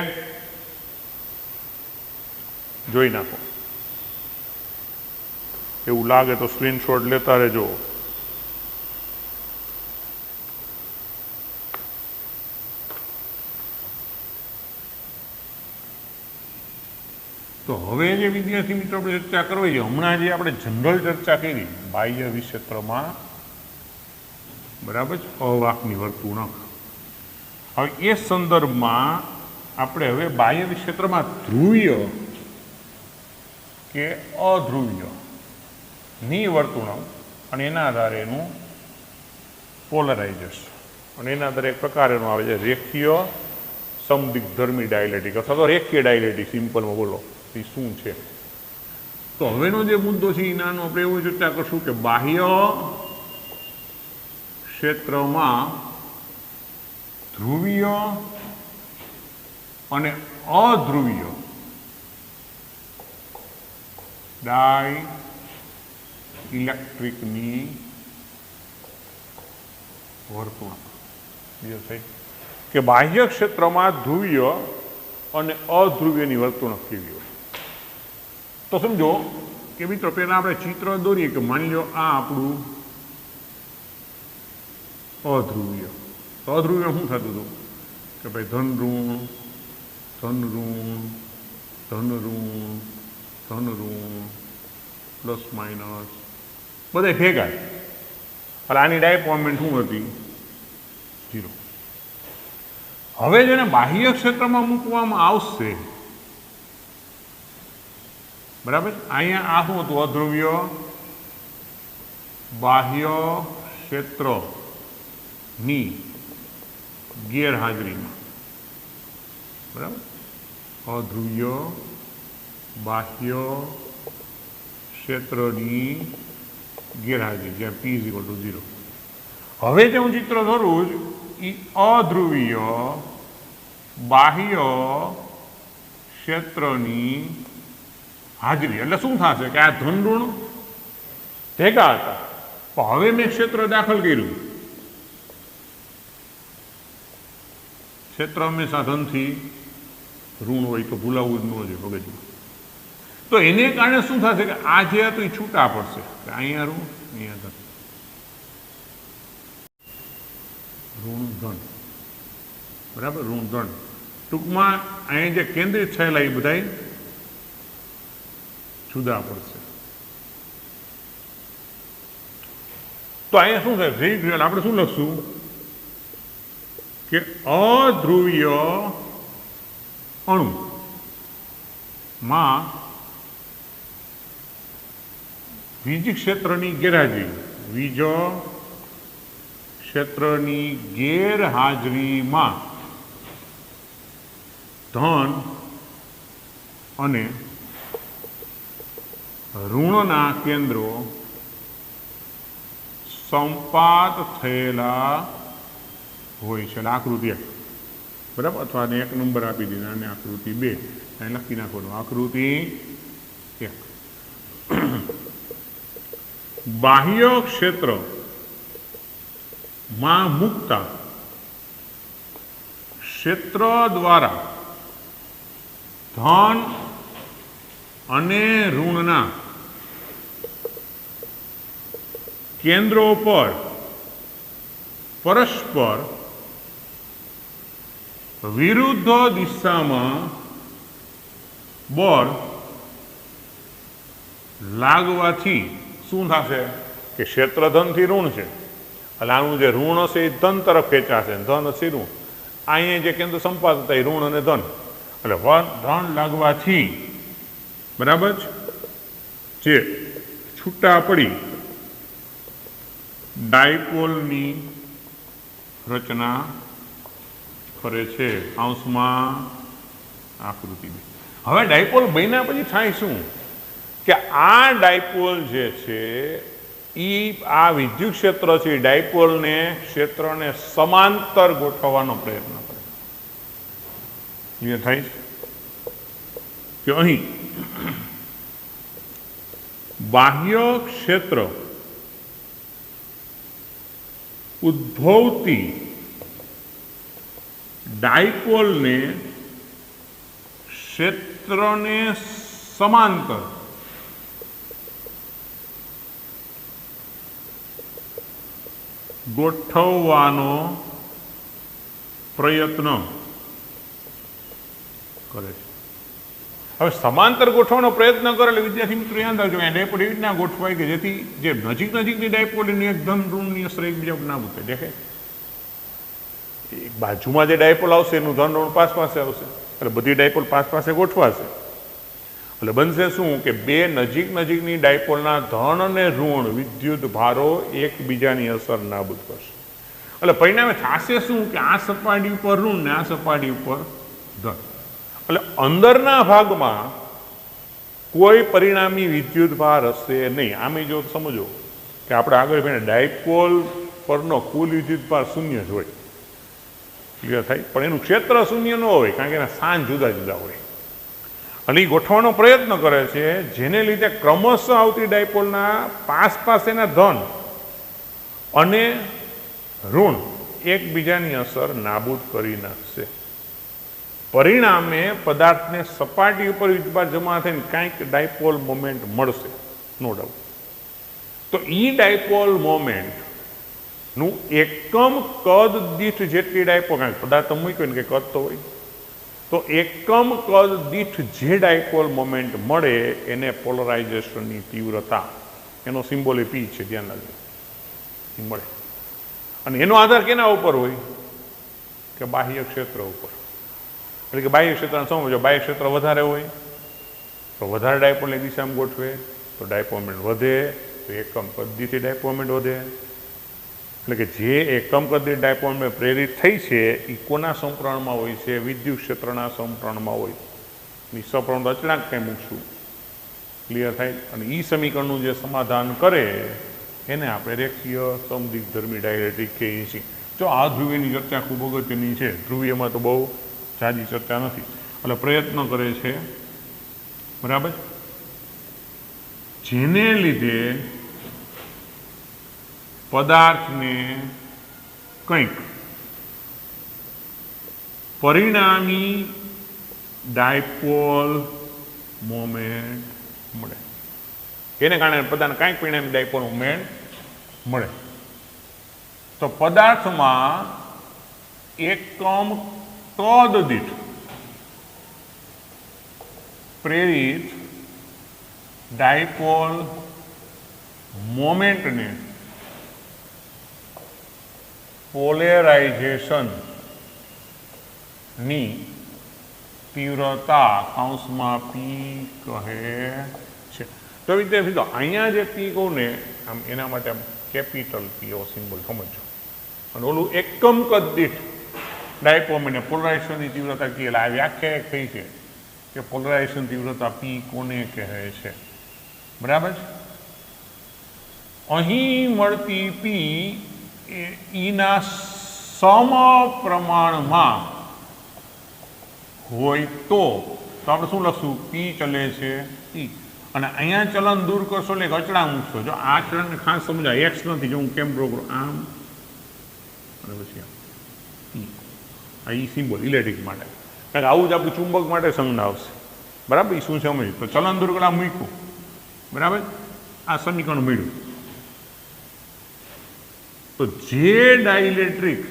જોઈ નાખો. એવું લાગે તો સ્ક્રીનશોટ લેતા રહેજો. તો હવે જે વિદ્યાર્થી મિત્રો આપણે ચર્ચા કરવી છે, હમણાં જે આપણે જનરલ ચર્ચા કરી બાહ્ય વિક્ષેત્રમાં, બરાબર, અવાહકની વર્તુણક, હવે એ સંદર્ભમાં આપણે હવે બાહ્ય વિક્ષેત્રમાં ધ્રુવીય કે અધ્રુવીય ની વર્તુણક અને એના આધારે એનું પોલરાઇઝેશન, અને એના આધારે એક પ્રકાર એનું આવે છે રેખીય સમદિગ્ધર્મી ડાયલેક્ટ્રિક અથવા તો રેખીય ડાયલેક્ટ્રિક. સિમ્પલમાં બોલો એ શું છે? તો હવેનો જે મુદ્દો છે એનાનો આપણે એવો ચર્ચા કરશું કે બાહ્ય ક્ષેત્રમાં ધ્રુવીય અને અધ્રુવીય ડાઇલેક્ટ્રિકની વર્તુણક. કે બાહ્ય ક્ષેત્રમાં ધ્રુવીય અને અધ્રુવીયની વર્તુણક કેવી હોય? તો સમજો કે મિત્રો પહેલા આપણે ચિત્ર દોરીએ કે માની લો આ આપણું અધ્રુવીય. તો અધ્રુવીય શું થતું હતું કે ભાઈ ધન ઋણ ધન ઋણ ધન ઋણ ધન ઋણ પ્લસ માઇનસ બધા ભેગા. એટલે આની ડાયપોલ મોમેન્ટ શું હતી? 0. હવે જેને બાહ્ય ક્ષેત્રમાં મૂકવામાં આવશે, બરાબર, અહીંયા આ શું હતું? અધ્રુવીય બાહ્ય ક્ષેત્રની ગેરહાજરીમાં, બરાબર, અધ્રુવીય બાહ્ય ક્ષેત્રની ગેરહાજરી, જ્યાં P = 0. હવે જે હું ચિત્ર દોરું એ અધ્રુવીય બાહ્ય ક્ષેત્રની હાજરી. એટલે શું થશે કે આ ધન ઋણ ભેગા હતા, પણ હવે મેં ક્ષેત્ર દાખલ કર્યું. ક્ષેત્ર હંમેશા ધનથી ઋણ હોય તો ભૂલાવવું જ ન જોઈએ મગજમાં. તો એને કારણે શું થશે કે આ જે હતું એ છૂટા પડશે. અહીંયા ઋણ, અહીંયા ધન, ઋણ ધન, બરાબર, ઋણ ધન. ટૂંકમાં અહીંયા જે કેન્દ્રિત થયેલા એ બધા જુદા પડશે. તો અહીંયા શું થાય? આપણે શું લખશું? કે અધ્રુવીય અણુમાં વીજ ક્ષેત્રની ગેરહાજરી, વીજ ક્ષેત્રની ગેરહાજરીમાં ધન અને ઋણના કેન્દ્રો સંપાત થયેલા હોય છે. આકૃતિ 1 બરાબર, અથવા 1 નંબર આપી દીધા અને આકૃતિ 2 અહીં લખી નાખવાનું. આકૃતિ 1 બાહ્ય ક્ષેત્રમાં મુકતા ક્ષેત્ર દ્વારા ધન અને ઋણના કેન્દ્રો પર પરસ્પર વિરુદ્ધ દિશામાં બળ લાગવાથી શું થશે કે ક્ષેત્ર ધનથી ઋણ છે, એટલે આનું જે ઋણ હશે એ ધન તરફ ખેંચાશે, ધન હશે ઋણ. અહીંયા જે કેન્દ્ર સંપાત થાય ઋણ અને ધન, એટલે ધન લાગવાથી બરાબર જે છૂટા પડી ડાયપોલની રચના કરે છે. અંશમાં આકૃતિ. હવે ડાયપોલ બન્યા પછી થાય શું કે આ ડાયપોલ જે છે એ આ વિદ્યુત ક્ષેત્ર છે ડાયપોલને ક્ષેત્રને સમાંતર ગોઠવવાનો પ્રયત્ન કરે. ક્લિયર થાય કે અહીં બાહ્ય ક્ષેત્ર ઉદ્ભવતી ડાયપોલને ક્ષેત્રને સમાંતર ગોઠવવાનો પ્રયત્ન કરે છે. હવે સમાંતર ગોઠવવાનો પ્રયત્ન કરે એટલે વિદ્યાર્થી મિત્રો યાદ રાખજો કે ડાયપોલ એવી રીતના ગોઠવાય કે જેથી જે નજીકની ડાયપોલની એક ધન ઋણની અસર એકબીજા પર ના મૂકે. દેખે એક બાજુમાં જે ડાયપોલ આવશે એનું ધન ઋણ પાસે આવશે, એટલે બધી ડાયપોલ પાસે ગોઠવાશે. એટલે બનશે શું કે બે નજીકની ડાયપોલના ધન અને ઋણ વિદ્યુત ભારો એકબીજાની અસર નાબૂદ કરશે. એટલે પરિણામે થશે શું કે આ સપાટી ઉપર ઋણ ને આ સપાટી ઉપર ધન. એટલે અંદરના ભાગમાં કોઈ પરિણામી વિદ્યુત ભાર હશે નહીં. આમે જો સમજો કે આપણે આગળ ડાયપોલ પરનો કુલ વિદ્યુત ભાર શૂન્ય જ હોય, ક્લિયર થાય, પણ એનું ક્ષેત્ર શૂન્ય ન હોય કારણ કે એના સ્થાન જુદા જુદા હોય. અને એ ગોઠવવાનો પ્રયત્ન કરે છે જેને લીધે ક્રમશઃ આવતી ડાયપોલના પાસેના ધન અને ઋણ એકબીજાની અસર નાબૂદ કરી નાખશે. પરિણામે પદાર્થને સપાટી ઉપર વિદ્યુતભાર જમા થઈને કાંઈક ડાયપોલ મોમેન્ટ મળશે, નો ડાઉટ. તો એ ડાયપોલ મોમેન્ટનું એકમ કદ દીઠ જેટલી ડાયપોલ, કારણ કે પદાર્થ મૂક્યો ને કે કદ તો હોય, તો એકમ કદ દીઠ જે ડાયપોલ મોમેન્ટ મળે એને પોલરાઇઝેશનની તીવ્રતા, એનો સિમ્બોલ એ પી છે, ધ્યાન રાખજો, મળે. અને એનો આધાર કેના ઉપર હોય કે બાહ્ય ક્ષેત્ર ઉપર. એટલે કે બાહ્ય ક્ષેત્રને સમજો, બાહ્ય ક્ષેત્ર વધારે હોય તો વધારે ડાયપોલની દિશામાં ગોઠવે તો ડાયપોલ મોમેન્ટ વધે, તો એકમ કદ દીઠ ડાયપોલ મોમેન્ટ વધે. એટલે કે જે એકમ કદ દીઠ ડાયપોલ મોમેન્ટ પ્રેરિત થઈ છે એ કોના સમપ્રમાણમાં હોય છે? વિદ્યુત ક્ષેત્રના સમપ્રમાણમાં હોય. એ સપ્રમાણ અચળાંક કંઈ મૂકશું, ક્લિયર થાય. અને એ સમીકરણનું જે સમાધાન કરે એને આપણે રેખીય સમદિગ્ધર્મી ડાયરેક્ટ્રિક કહીએ છીએ. જો આ ધ્રુવીયની ચર્ચા ખૂબ અગત્યની છે. ધ્રુવીયમાં તો બહુ જાજી ચર્ચા નથી. એટલે પ્રયત્ન કરે છે, બરાબર, જેને લીધે પદાર્થને કંઈક પરિણામી ડાયપોલ મોમેન્ટ મળે. એને કારણે પદાર્થને કાંઈક પરિણામી ડાયપોલ મોમેન્ટ મળે. તો પદાર્થમાં એકમ કદ દીઠ પ્રેરિત ડાયપોલ મોમેન્ટને પોલેરાઇઝેશન ની તીવ્રતા કૌંસમાં પી કહે છે. તો વિદ્યાર્થી તો અહીંયા જે પી કહું ને આમ એના માટે આમ કેપિટલ પી એવો સિમ્બોલ સમજો. અને ઓલું એકમ કદ દીઠ ડાયપોલમેન્ટ પોલરાઇઝેશનની તીવ્રતા કહેલા આ વ્યાખ્યા થઈ છે કે પોલરાઇઝેશન તીવ્રતા પી કોને કહે છે. બરાબર છે. અહીં મળતી પી ઈના સમપ્રમાણમાં હોય તો આપણે શું લખશું? પી ચલે છે ઈ. અને અહીંયા ચલન દૂર કરશો એટલે અચળાંક મૂકશો. જો આ ચલણને ખાસ સમજાય, એક્સ નથી, જો હું કેમ ડ્રો કરું આમ અને પછી આ ઈ સિમ્બોલ ઇલેક્ટ્રિક માટે, કારણ કે આવું જ આપણું ચુંબક માટે સંજ્ઞા આવશે. બરાબર. એ શું સમજ તો ચલન દૂર કરવા મૂક્યું. બરાબર. આ સમીકરણ મળ્યું. તો જે ડાઇલેક્ટ્રિક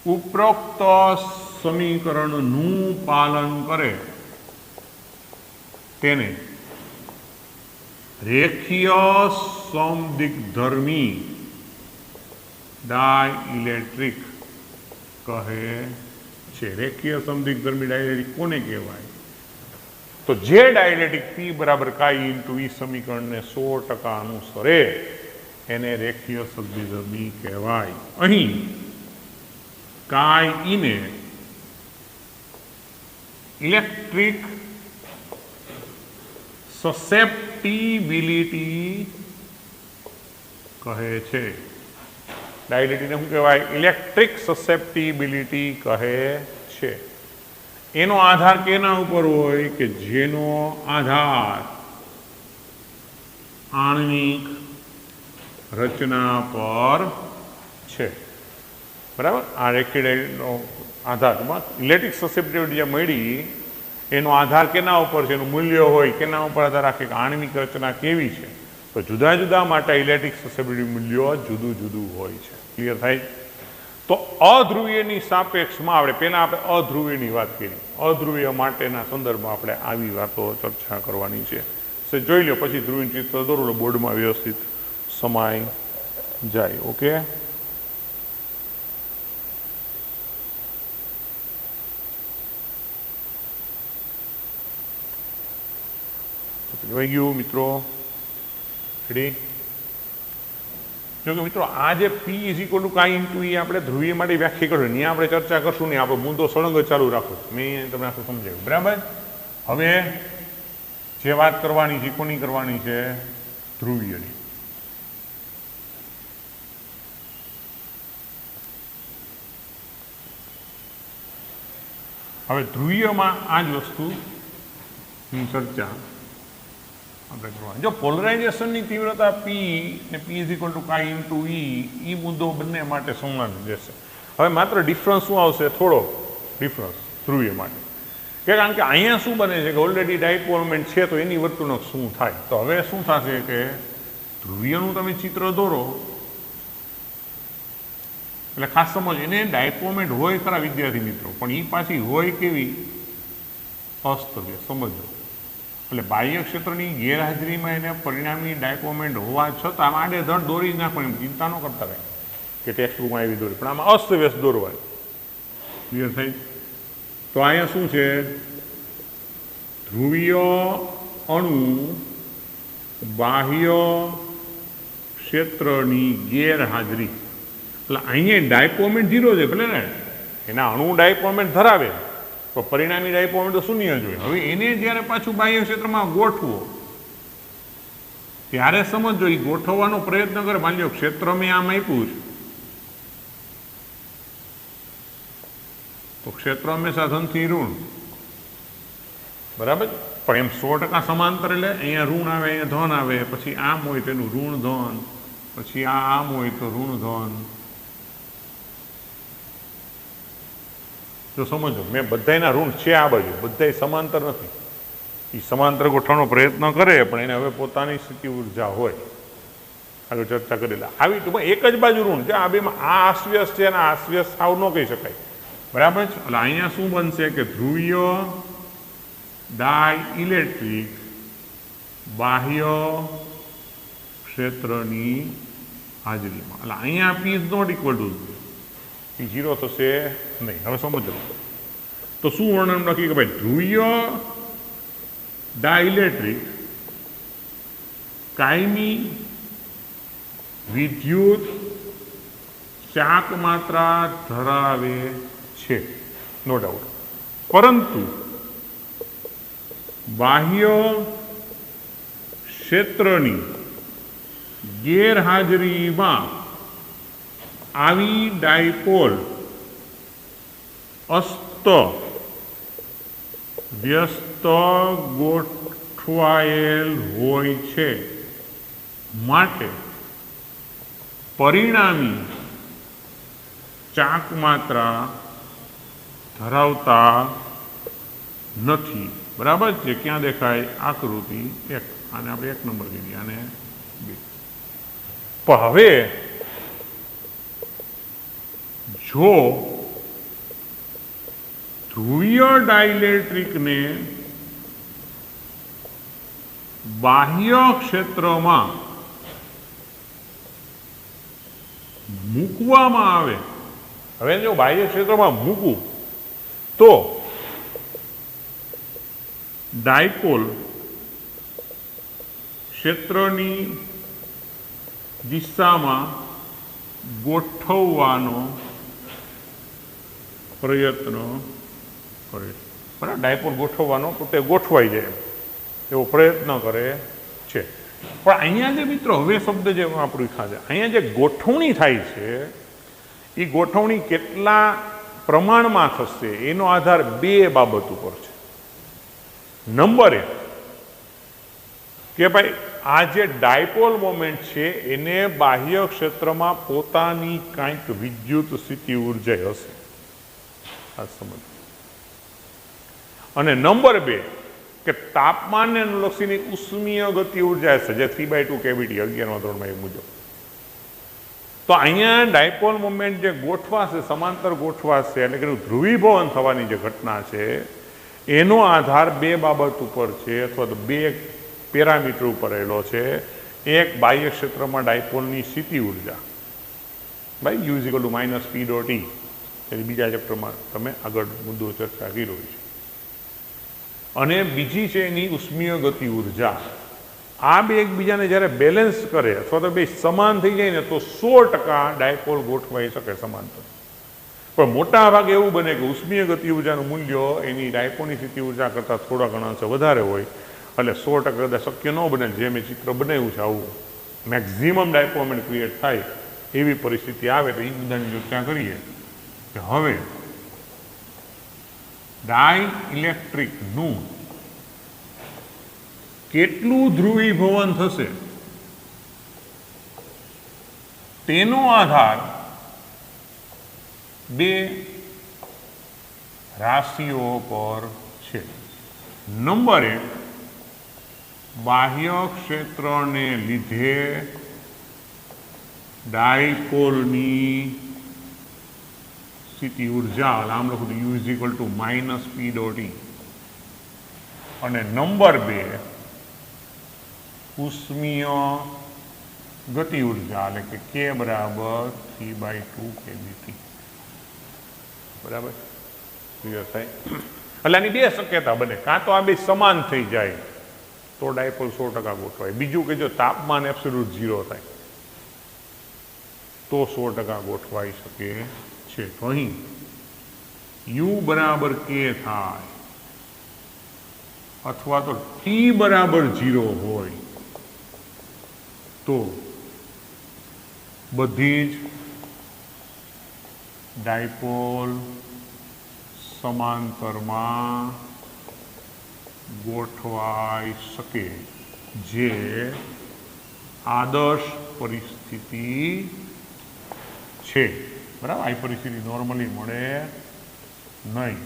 ઉપરોક્ત સમીકરણનું પાલન કરે તેને રેખીય સમદિગ્ધર્મી ડાઇલેક્ટ્રિક કહે છે. રેખીય સમદિગ્ધર્મી ડાઇલેક્ટ્રિક કોને કહેવાય? તો જે ડાઇલેક્ટ્રિક પી બરાબર કાઈ ઇન્ટુ ઈ સમીકરણને 100% અનુસરે એને રેખીય સમદિગ્ધર્મી કહેવાય. અહીં કાઈ ઈને ઇલેક્ટ્રિક સસેપ્ટિબિલિટી કહે છે. ડાઇલેક્ટ્રિકને શું કહેવાય? ઇલેક્ટ્રિક સસેપ્ટિબિલિટી કહે છે. એનો આધાર કેના ઉપર હોય? કે જેનો આધાર આણ્વિક રચના પર છે. બરાબર. આ રેખીયનો આધારમાં ઇલેક્ટ્રિક સસેપ્ટિબિલિટી જે મળી એનો આધાર કેના ઉપર છે? એનું મૂલ્ય હોય કેના ઉપર આધાર રાખે? કે આણ્વિક રચના કેવી છે. તો જુદા જુદા માટે ઇલેક્ટ્રિક સસેપ્ટિબિલિટી મૂલ્યો જુદું જુદું હોય છે. ક્લિયર થાય? તો અધ્રુવીયની સાપેક્ષમાં આપણે પહેલાં આપણે અધ્રુવીયની વાત કરી. અધ્રુવીય માટેના સંદર્ભમાં આપણે આવી વાતો ચર્ચા કરવાની છે. જોઈ લો, પછી ધ્રુવીય ચિત્ર દોરો બોર્ડમાં વ્યવસ્થિત સમાય જાય. ઓકે. જોઈ ગયું મિત્રો? રેડી? જો કે મિત્રો આ જે પી ઇઝ ઇક્વલ ટુ કાઈ ઇન્ટુ ઈ આપણે ધ્રુવીય માટે વ્યાખ્યા કર્યું, ત્યાં આપણે ચર્ચા કરશું નહીં. આપણે મુદ્દો સળંગ ચાલુ રાખો. મેં તમને આખું સમજાવ્યું. બરાબર. હવે જે વાત કરવાની છે કોની કરવાની છે? ધ્રુવીયની. હવે ધ્રુવીયમાં આ જ વસ્તુની ચર્ચા આપણે કરવાની. જો પોલરાઇઝેશનની તીવ્રતા પી ને પી ઇઝ ઇક્વલ ટુ કાઈ ઇન્ટુ ઈ મુદ્દો બંને માટે સમાન રહેશે. હવે માત્ર ડિફરન્સ શું આવશે? થોડો ડિફરન્સ ધ્રુવીય માટે. કારણ કે અહીંયા શું બને છે કે ઓલરેડી ડાયપોલમેન્ટ છે, તો એની વર્તણૂક શું થાય? તો હવે શું થશે કે ધ્રુવીયનું તમે ચિત્ર દોરો એટલે ખાસ સમજ, એને ડાયપોલમેન્ટ હોય ખરા વિદ્યાર્થી મિત્રો, પણ એ પાછી હોય કેવી? અસ્તવ્યસ્ત. સમજો. એટલે બાહ્ય ક્ષેત્રની ગેરહાજરીમાં એને પરિણામી ડાયપોલમેન્ટ હોવા છતાં આડે ધડ દોરી નાખવાની ચિંતા ન કરતા રહે કે ટેક્સ્ટ બુકમાં આવી દોરી, પણ આમાં અસ્તવ્યસ્ત દોરવાય. ક્લિયર થાય? તો અહીંયા શું છે? ધ્રુવીય અણુ બાહ્ય ક્ષેત્રની ગેરહાજરી. એટલે અહીંયા ડાયપોલમેન્ટ 0 છે, ભલે ને એના અણુ ડાયપોલમેન્ટ ધરાવે તો પરિણામી ડાયપોલમેન્ટ તો શૂન્ય જોઈએ. હવે એને જ્યારે પાછું બાહ્ય ક્ષેત્રમાં ગોઠવો ત્યારે સમજો, એ ગોઠવવાનો પ્રયત્ન કરે. માની લો ક્ષેત્ર મેં આમ આપ્યું છે, તો ક્ષેત્ર હંમેશા ધનથી ઋણ. બરાબર. પણ એમ 100% સમાંતર, એટલે અહીંયા ઋણ આવે, અહીંયા ધન આવે, પછી આમ હોય તો એનું ઋણ ધન, પછી આમ હોય તો ઋણ ધન. જો સમજો, મેં બધાયના ઋણ છે આ બાજુ, બધાય સમાંતર નથી. એ સમાંતર ગોઠવવાનો પ્રયત્ન કરે પણ એને હવે પોતાની સ્થિતિ ઉર્જા હોય. આગળ ચર્ચા કરેલા આવી ટૂંકમાં એક જ બાજુ ઋણ છે. આ બેમાં આ અસ્વ્યસ્ત છે અને આ અસ્વ્યસ્ત સાવ ન કહી શકાય. બરાબર છે. એટલે અહીંયા શું બનશે કે ધ્રુવીય ડાઇલેક્ટ્રિક બાહ્ય ક્ષેત્રની હાજરીમાં, એટલે અહીંયા P is not equal to 0. એ 0 થશે નહીં. હવે સમજો તો શું વર્ણન લખી કે ભાઈ ધ્રુવીય ડાઇલેક્ટ્રિક કાયમી વિદ્યુત ચાક માત્રા ધરાવે છે, નો ડાઉટ. પરંતુ બાહ્ય ક્ષેત્રની ગેરહાજરીમાં આવી ડાયપોલ વ્યસ્ત ગોઠવાયેલ હોય છે, માટે પરિણામી ચાક માત્રા ધરાવતા નથી. બરાબર છે? ક્યાં દેખાય? આકૃતિ 1. આને આપણે 1 નંબર કીધી, આને 2. પણ હવે જો ધ્રુવીય ડાઇલેક્ટ્રિકને બાહ્ય ક્ષેત્રમાં મૂકવામાં આવે, હવે જો બાહ્ય ક્ષેત્રમાં મૂકવું તો ડાયપોલ ક્ષેત્રની દિશામાં ગોઠવવાનો પ્રયત્ન કરે. બરાબર? ડાયપોલ ગોઠવવાનો પોતે ગોઠવાઈ જાય એવો પ્રયત્ન કરે છે. પણ અહીંયા જે મિત્રો હવે શબ્દ જે આપણું ખાશે, અહીંયા જે ગોઠવણી થાય છે એ ગોઠવણી કેટલા પ્રમાણમાં થશે એનો આધાર 2 બાબત ઉપર છે. નંબર 1 કે ભાઈ આ જે ડાયપોલ મોમેન્ટ છે એને બાહ્ય ક્ષેત્રમાં પોતાની કાંઈક વિદ્યુત સ્થિતિ ઉર્જા હશે, આ સમજ. અને નંબર 2 કે તાપમાનને અનુલક્ષીની ઉષ્મીય ગતિ ઉર્જા હશે, જે 3/2 કેવીટી 11મા ધોરણમાં એક મુજબ. તો અહીંયા ડાયપોલ મોમેન્ટ જે ગોઠવાશે, સમાંતર ગોઠવાશે, એટલે કે ધ્રુવીભવન થવાની જે ઘટના છે એનો આધાર 2 બાબત ઉપર છે, અથવા તો 2 પેરામીટર ઉપર રહેલો છે. એક બાહ્ય ક્ષેત્રમાં ડાયપોલની સ્થિતિ ઉર્જા, ભાઈ U = -P.E, એટલે બીજા ચેપ્ટરમાં તમે આગળ મુદ્દો ચર્ચા કર્યો છે. અને બીજી છે એની ઉષ્મીય ગતિ ઉર્જા. આ 2 એકબીજાને જ્યારે બેલેન્સ કરે અથવા તો 2 સમાન થઈ જાય ને તો 100% ડાયપોલ ગોઠવાઈ શકે સમાંતર. પણ મોટા ભાગે એવું બને કે ઉષ્મીય ગતિ ઉર્જાનું મૂલ્ય એની ડાયપોલની સ્થિતિ ઉર્જા કરતાં થોડા ઘણા અંશે વધારે હોય, એટલે 100% કદાચ શક્ય ન બને. જે મેં ચિત્ર બનાવ્યું છે આવું મેક્ઝિમમ ડાયપોલ મોમેન્ટ ક્રિએટ થાય એવી પરિસ્થિતિ આવે તો એ બધાની ચર્ચા કરીએ કે હવે ડાઇલેક્ટ્રિકનું કેટલું ધ્રુવીભવન થશે તેનો આધાર 2 રાશિઓ પર છે. નંબર 1 બાહ્ય ક્ષેત્રને લીધે ડાયપોલની સ્થિતિ ઉર્જા, આમ લખું U = -P.E. અને નંબર 2 ઉષ્મીય ગતિ ઉર્જા, એટલે કે K = 3/2 કેવીટી. બરાબર? ક્લિયર થાય? એટલે આની 2 શક્યતા બને. કાં તો આ 2 સમાન થઈ જાય તો ડાયપોલ 100% ગોઠવાય. બીજું કે જો તાપમાન એબ્સોલ્યુટ 0 થાય તો 100% ગોઠવાઈ શકે છે. તો અહીં U = K થાય અથવા તો T = 0 હોય તો બધી જ ડાયપોલ સમાંતરમાં ગોઠવાઈ શકે, જે આદર્શ પરિસ્થિતિ છે. બરાબર? આ પરિસ્થિતિ નોર્મલી મળે નહીં.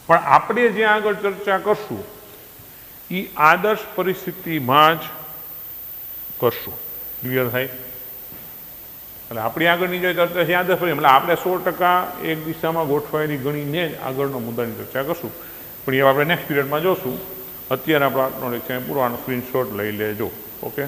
પણ આપણે જ્યાં આગળ ચર્ચા કરશું એ આદર્શ પરિસ્થિતિમાં જ કરશું. ક્લિયર થાય? એટલે આપણી આગળની જે ચર્ચા છે આદર્શ પરિસ્થિતિ, એટલે આપણે 100% એક દિશામાં ગોઠવાયેલી ગણીને જ આગળનો મુદ્દાની ચર્ચા કરશું. પણ એ આપણે નેક્સ્ટ પીરિયડમાં જોશું. અત્યારે આપણો લેક્ચર પૂરો. આનો સ્ક્રીનશોટ લઈ લેજો. ઓકે.